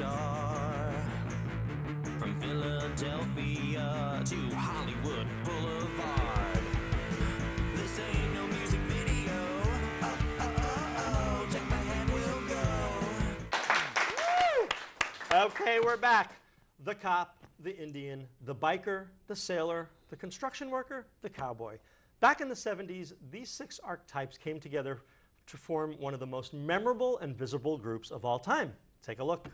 star. From Philadelphia to Hollywood Boulevard. This ain't no music video. Oh, oh, oh, oh, take my hand, we'll go. Okay, we're back. The cop, the Indian, the biker, the sailor, the construction worker, the cowboy. Back in the 70s, these 6 archetypes came together to form one of the most memorable and visible groups of all time. Take a look.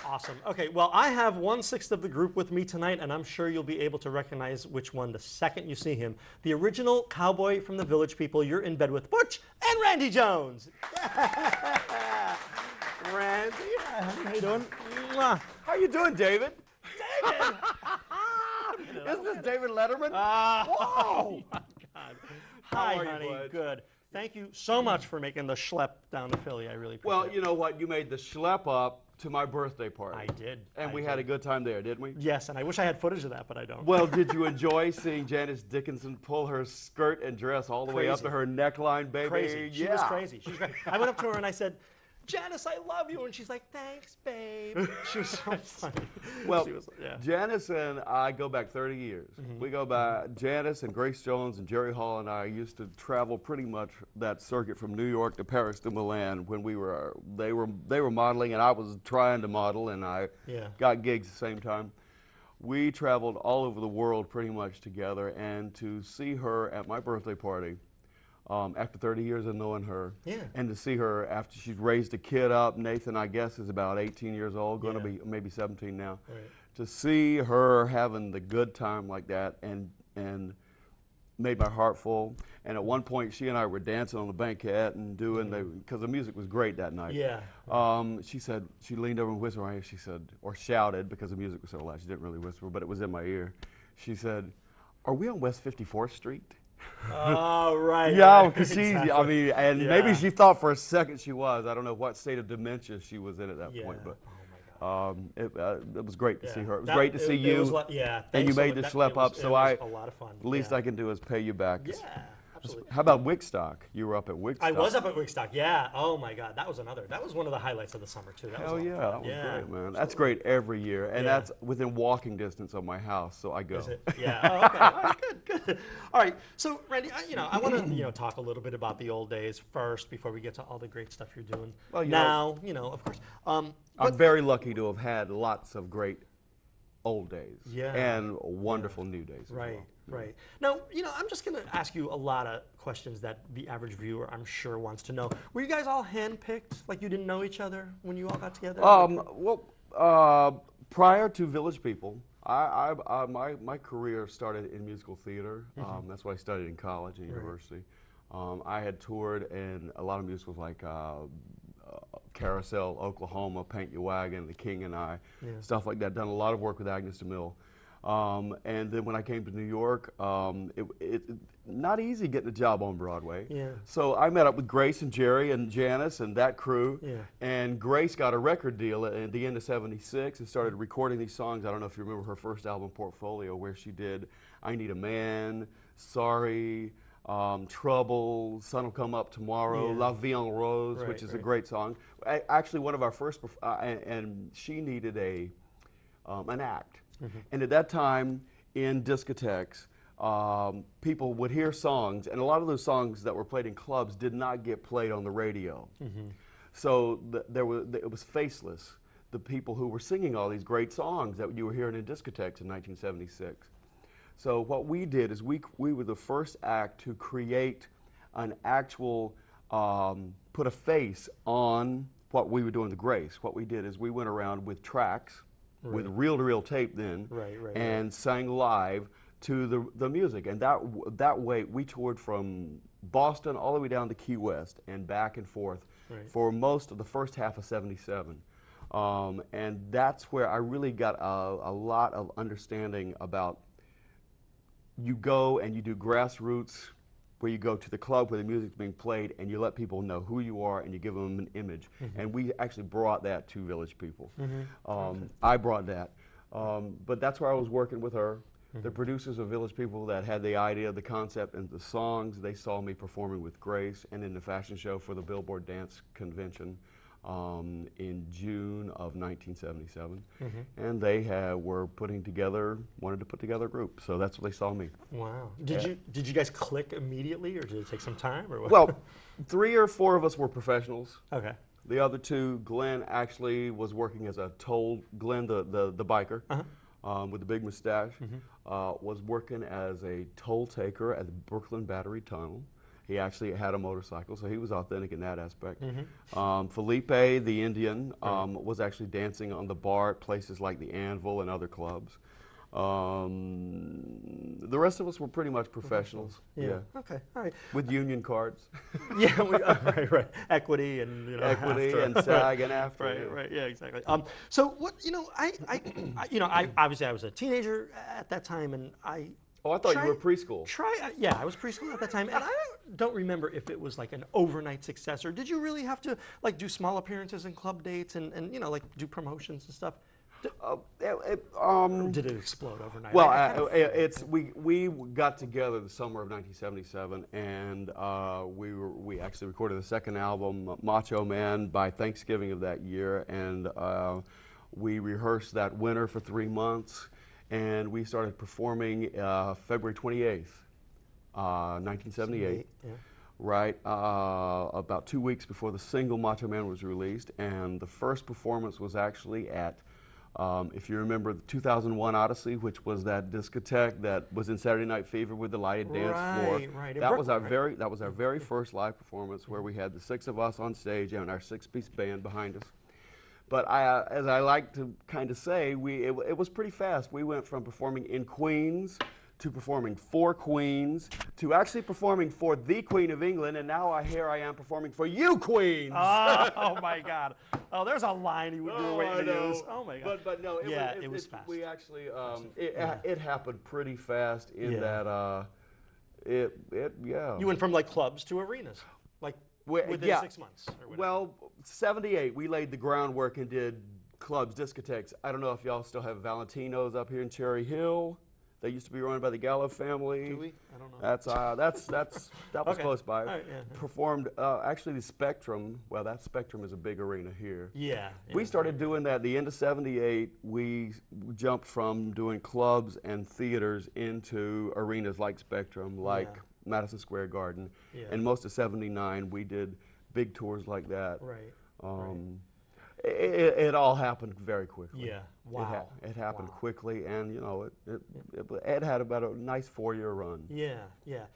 Awesome. Okay, well, I have 1/6 of the group with me tonight, and I'm sure you'll be able to recognize which one the second you see him. The original cowboy from the Village People. You're in bed with Butch and Randy Jones. Yeah. Randy, how you doing? Mwah. How you doing, David? David! Isn't this David Letterman? Whoa! Oh My God. Hi, are you, honey. bud? Good. Thank you so much for making the schlep down to Philly. I really appreciate Well, it. you know what? You made the schlep up to my birthday party. I did. And I we did. had a good time there, didn't we? Yes, and I wish I had footage of that, but I don't. Well, did you enjoy seeing Janice Dickinson pull her skirt and dress all the way up Crazy. to her neckline, baby? Crazy. She yeah. was crazy. She was crazy. I went up to her and I said, Janice, I love you. And she's like, thanks, babe. She was so funny. Well, She was, yeah. Janice and I go back 30 years. We go back, Janice and Grace Jones and Jerry Hall and I used to travel pretty much that circuit from New York to Paris to Milan when they were modeling and I was trying to model and I Yeah. got gigs at the same time. We traveled all over the world pretty much together, and to see her at my birthday party, after 30 years of knowing her, Yeah. and to see her after she's raised a kid up, Nathan, I guess, is about 18 years old, going to Yeah. be maybe 17 now. Right. To see her having the good time like that and made my heart full. And at one point, she and I were dancing on the banquette and doing because the music was great that night. Yeah. She said, she leaned over and whispered in my ear, she said, or shouted because the music was so loud, she didn't really whisper, but it was in my ear. She said, "Are we on West 54th Street?" Oh, right. Yeah, right, because she, exactly. I mean, and Yeah. maybe she thought for a second she was. I don't know what state of dementia she was in at that Yeah. point, but Oh, my God. it was great to Yeah. see her. It was That- great to see it you. was yeah, and you thanks so made the much. schlep It was- up, so it was a lot of fun. the least yeah. I can do is pay you back. Yeah, absolutely. How about Wickstock? You were up at Wickstock. I was up at Wickstock, yeah. Oh my God, that was one of the highlights of the summer too. That was a Hell lot of yeah, fun. that was Yeah, great, man. That's absolutely. great every year, and Yeah. that's within walking distance of my house, so I go. Is it? Yeah. Oh, okay. All right, good. All right. So, Randy, I want to talk a little bit about the old days first before we get to all the great stuff you're doing Well, you now. Of course. I'm very lucky to have had lots of great old days Yeah. and wonderful new days. as Right. well. Right. Now, I'm just going to ask you a lot of questions that the average viewer, I'm sure, wants to know. Were you guys all handpicked? Like you didn't know each other when you all got together? Prior to Village People, my career started in musical theater. That's what I studied in college and university. I had toured in a lot of musicals like Carousel, Oklahoma, Paint Your Wagon, The King and I, stuff like that. Done a lot of work with Agnes DeMille. And then when I came to New York, it not easy getting a job on Broadway. Yeah. So I met up with Grace and Jerry and Janice and that crew. Yeah. And Grace got a record deal at the end of '76 and started recording these songs. I don't know if you remember her first album, Portfolio, where she did I Need a Man, Sorry, Trouble, Sun Will Come Up Tomorrow, Yeah. La Vie en Rose, Right, which is a right. great song. Actually, one of our first, and she needed an act. And at that time, in discotheques, people would hear songs, and a lot of those songs that were played in clubs did not get played on the radio. So it was faceless, the people who were singing all these great songs that you were hearing in discotheques in 1976. So what we did is we were the first act to create an actual, put a face on what we were doing to Grace. What we did is we went around with tracks, with reel-to-reel tape then, and sang live to the music. And that way we toured from Boston all the way down to Key West and back and forth for most of the first half of '77. And that's where I really got a lot of understanding about, you go and you do grassroots, where you go to the club where the music's being played and you let people know who you are and you give them an image. And we actually brought that to Villaage People. I brought that. But that's where I was working with her. The producers of Villaage People that had the idea, the concept, and the songs, they saw me performing with Grace and in the fashion show for the Billboard Dance Convention in June of 1977. And they were wanted to put together a group. So that's what they saw me. Wow. Did you guys click immediately, or did it take some time, or what? Well, 3 or 4 of us were professionals. Okay. The other 2, Glenn actually was working as Glenn the biker with the big mustache, was working as a toll taker at the Brooklyn Battery Tunnel. He actually had a motorcycle, so he was authentic in that aspect. Felipe, the Indian, was actually dancing on the bar at places like the Anvil and other clubs. The rest of us were pretty much professionals. Yeah. Okay. All right. With union cards. Yeah. Right. Equity and Equity after. and SAG and after. Right. Yeah. Exactly. So what? I obviously I was a teenager at that time, and I. Oh, I thought you were preschool. Yeah, I was preschool at that time, and I don't remember if it was like an overnight success, or did you really have to like do small appearances and club dates and like do promotions and stuff? Did it explode overnight? Well, we got together the summer of 1977, and we actually recorded the second album, Macho Man, by Thanksgiving of that year, and we rehearsed that winter for 3 months. And we started performing February 28th, 1978, right, about 2 weeks before the single Macho Man was released. And the first performance was actually at, if you remember, the 2001 Odyssey, which was that discotheque that was in Saturday Night Fever with the lighted dance floor. Right. That was our very first live performance, where we had the 6 of us on stage and our 6-piece band behind us. But as I like to kind of say, it was pretty fast. We went from performing in Queens to performing for Queens to actually performing for the Queen of England, and now here I am performing for you, Queens. Oh my God! Oh, there's a line you were waiting to use. Oh my God! But no, it was fast. We actually it happened pretty fast in that You went from like clubs to arenas, like within 6 months. Or whatever. Well, '78 we laid the groundwork and did clubs, discotheques. I don't know if y'all still have Valentino's up here in Cherry Hill. They used to be run by the Gallo family. Do we? I don't know. That was close by. Right, Performed actually the Spectrum. Well, that Spectrum is a big arena here. Yeah. We started doing that at the end of '78. We jumped from doing clubs and theaters into arenas like Spectrum, like Madison Square Garden, and most of '79 we did big tours like that. Right. It all happened very quickly. Yeah. Wow. It happened quickly, and it had about a nice 4-year run. Yeah.